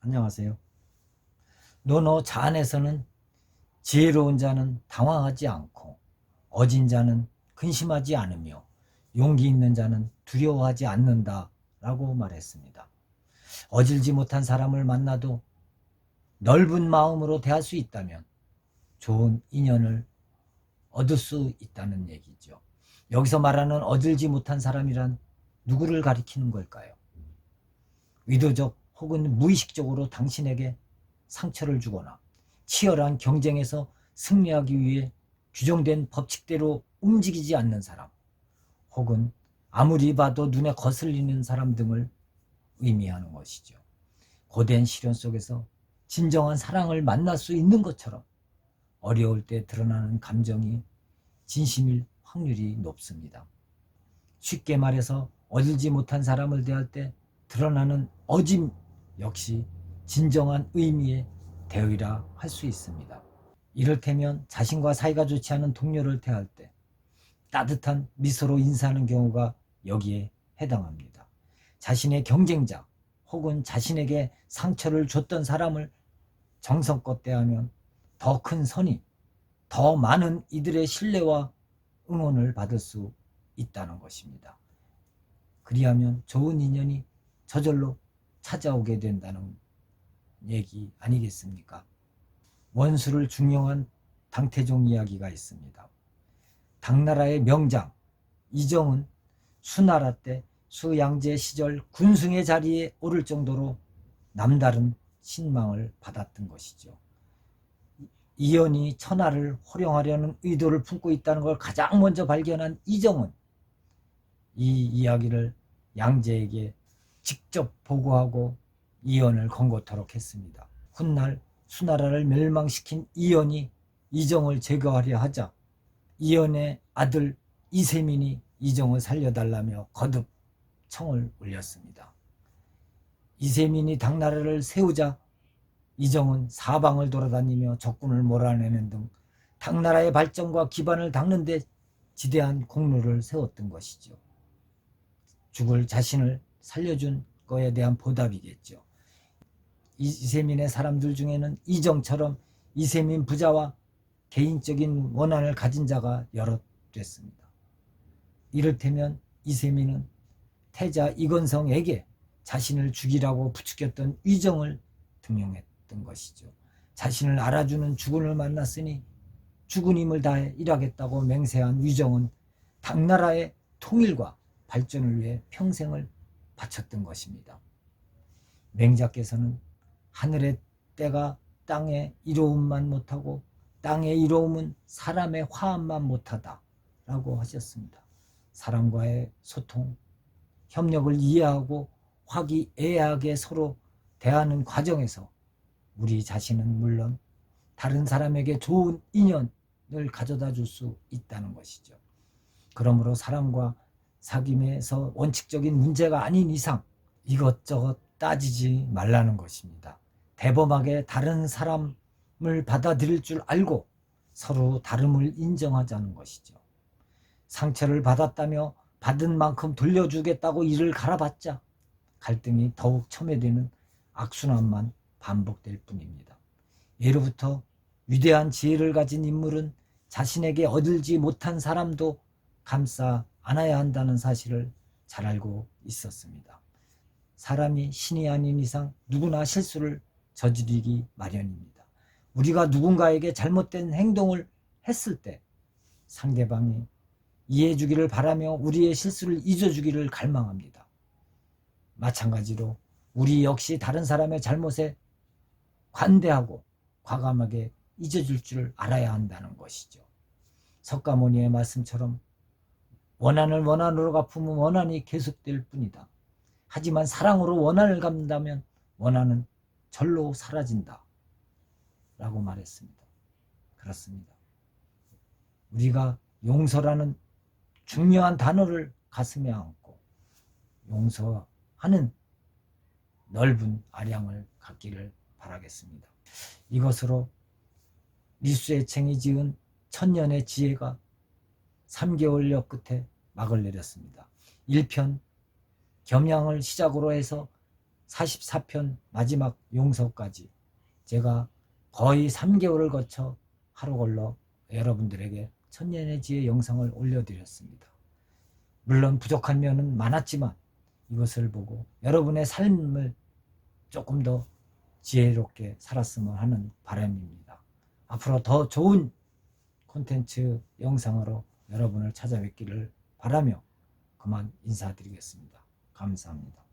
안녕하세요. 노노 자안에서는 지혜로운 자는 당황하지 않고 어진 자는 근심하지 않으며 용기 있는 자는 두려워하지 않는다 라고 말했습니다. 어질지 못한 사람을 만나도 넓은 마음으로 대할 수 있다면 좋은 인연을 얻을 수 있다는 얘기죠. 여기서 말하는 어질지 못한 사람이란 누구를 가리키는 걸까요? 의도적 혹은 무의식적으로 당신에게 상처를 주거나 치열한 경쟁에서 승리하기 위해 규정된 법칙대로 움직이지 않는 사람, 혹은 아무리 봐도 눈에 거슬리는 사람 등을 의미하는 것이죠. 고된 시련 속에서 진정한 사랑을 만날 수 있는 것처럼 어려울 때 드러나는 감정이 진심일 확률이 높습니다. 쉽게 말해서 어질지 못한 사람을 대할 때 드러나는 어짐 역시 진정한 의미의 대의라 할 수 있습니다. 이를테면 자신과 사이가 좋지 않은 동료를 대할 때 따뜻한 미소로 인사하는 경우가 여기에 해당합니다. 자신의 경쟁자 혹은 자신에게 상처를 줬던 사람을 정성껏 대하면 더 큰 선이, 더 많은 이들의 신뢰와 응원을 받을 수 있다는 것입니다. 그리하면 좋은 인연이 저절로 찾아오게 된다는 얘기 아니겠습니까? 원수를 중용한 당태종 이야기가 있습니다. 당나라의 명장 이정은 수나라 때 수양제 시절 군승의 자리에 오를 정도로 남다른 신망을 받았던 것이죠. 이연이 천하를 호령하려는 의도를 품고 있다는 걸 가장 먼저 발견한 이정은 이 이야기를 양제에게 직접 보고하고 이연을 권고토록 했습니다. 훗날 수나라를 멸망시킨 이연이 이정을 제거하려 하자 이연의 아들 이세민이 이정을 살려달라며 거듭 청을 올렸습니다. 이세민이 당나라를 세우자 이정은 사방을 돌아다니며 적군을 몰아내는 등 당나라의 발전과 기반을 닦는 데 지대한 공로를 세웠던 것이죠. 죽을 자신을 살려준 거에 대한 보답이겠죠. 이세민의 사람들 중에는 이정처럼 이세민 부자와 개인적인 원한을 가진 자가 여럿 됐습니다. 이를테면 이세민은 태자 이건성에게 자신을 죽이라고 부추겼던 위정을 등용했던 것이죠. 자신을 알아주는 주군을 만났으니 죽은 힘을 다해 일하겠다고 맹세한 위정은 당나라의 통일과 발전을 위해 평생을 바쳤던 것입니다. 맹자께서는 하늘의 때가 땅의 이로움만 못하고 땅의 이로움은 사람의 화합만 못하다 라고 하셨습니다. 사람과의 소통, 협력을 이해하고 화기애애하게 서로 대하는 과정에서 우리 자신은 물론 다른 사람에게 좋은 인연을 가져다 줄 수 있다는 것이죠. 그러므로 사람과 사귐에서 원칙적인 문제가 아닌 이상 이것저것 따지지 말라는 것입니다. 대범하게 다른 사람을 받아들일 줄 알고 서로 다름을 인정하자는 것이죠. 상처를 받았다며 받은 만큼 돌려주겠다고 이를 갈아봤자 갈등이 더욱 첨예되는 악순환만 반복될 뿐입니다. 예로부터 위대한 지혜를 가진 인물은 자신에게 얻을지 못한 사람도 감싸 안아야 한다는 사실을 잘 알고 있었습니다. 사람이 신이 아닌 이상 누구나 실수를 저지르기 마련입니다. 우리가 누군가에게 잘못된 행동을 했을 때 상대방이 이해해 주기를 바라며 우리의 실수를 잊어주기를 갈망합니다. 마찬가지로 우리 역시 다른 사람의 잘못에 관대하고 과감하게 잊어줄 줄 알아야 한다는 것이죠. 석가모니의 말씀처럼 원한을 원한으로 갚으면 원한이 계속될 뿐이다. 하지만 사랑으로 원한을 갚는다면 원한은 절로 사라진다 라고 말했습니다. 그렇습니다. 우리가 용서라는 중요한 단어를 가슴에 안고 용서하는 넓은 아량을 갖기를 바라겠습니다. 이것으로 리수애청이 지은 천년의 지혜가 3개월여 끝에 막을 내렸습니다. 1편 겸양을 시작으로 해서 44편 마지막 용서까지 제가 거의 3개월을 거쳐 하루 걸러 여러분들에게 천년의 지혜 영상을 올려드렸습니다. 물론 부족한 면은 많았지만 이것을 보고 여러분의 삶을 조금 더 지혜롭게 살았으면 하는 바람입니다. 앞으로 더 좋은 콘텐츠 영상으로 여러분을 찾아뵙기를 바라며 그만 인사드리겠습니다. 감사합니다.